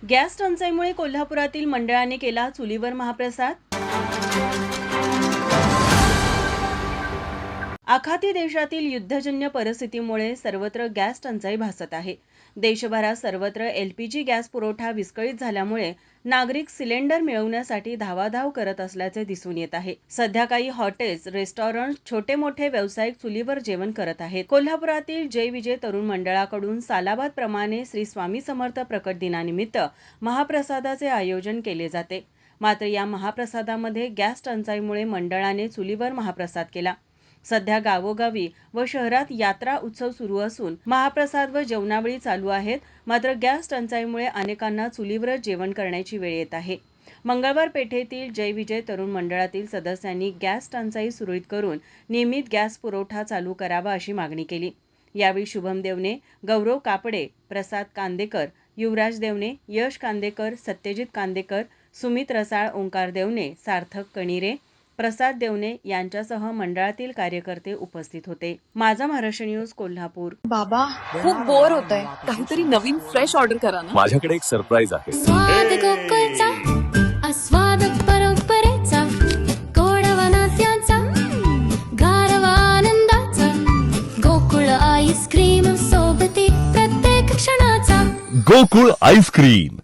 Gas टंचाईमुळे कोल्हापुरातील मंडळाने केला चुलीवर महाप्रसाद। आखाती देशातील युद्धजन्य परिस्थितीमुळे सर्वत्र गॅस टंचाई भासत आहे। देशभरात सर्वत्र एलपीजी गॅस पुरवठा विस्कळीत झाल्यामुळे नागरिक सिलेंडर मिळवण्यासाठी धावाधाव करत असल्याचे दिसून येत आहे। सध्या काही हॉटेल्स, रेस्टॉरंट, छोटे मोठे व्यावसायिक चुलीवर जेवण करत आहेत। कोल्हापुरातील जय विजय तरुण मंडळाकडून सालाबाद प्रमाणे श्री स्वामी समर्थ प्रकट दिनानिमित्त महाप्रसादाचे आयोजन केले जाते। मात्र या महाप्रसादामध्ये गॅस टंचाईमुळे मंडळाने चुलीवर महाप्रसाद केला। सध्या गावोगावी व शहरात यात्रा उत्सव सुरू असून महाप्रसाद व जेवणावळी चालू आहेत। मात्र गॅस टंचाईमुळे अनेकांना चुलीवरच जेवण करण्याची वेळ येत आहे। मंगळवार पेठेतील जय विजय तरुण मंडळातील सदस्यांनी गॅस टंचाई सुरळीत करून नियमित गॅस पुरवठा चालू करावा अशी मागणी केली। यावेळी शुभम देवने, गौरव कापडे, प्रसाद कांदेकर, युवराज देवने, यश कांदेकर, सत्यजित कांदेकर, सुमित रसाळ, ओंकार देवने, सार्थक कणिरे, प्रसाद देवने यांच्यासह मंडळातील कार्यकर्ते उपस्थित होते। माझा महाराष्ट्र न्यूज कोल्हापूर। बाबा खूप बोर होतंय, काहीतरी नवीन फ्रेश ऑर्डर करा ना। माझ्याकडे एक सरप्राईज आहे। स्वाद गोकुळचा, आस्वाद परंपरेचा, गोडवा नात्याचा, गारवा आनंदाचा, गोकुळ आईस्क्रीम सोबती प्रत्येक क्षणाचा। गोकुळ आईस्क्रीम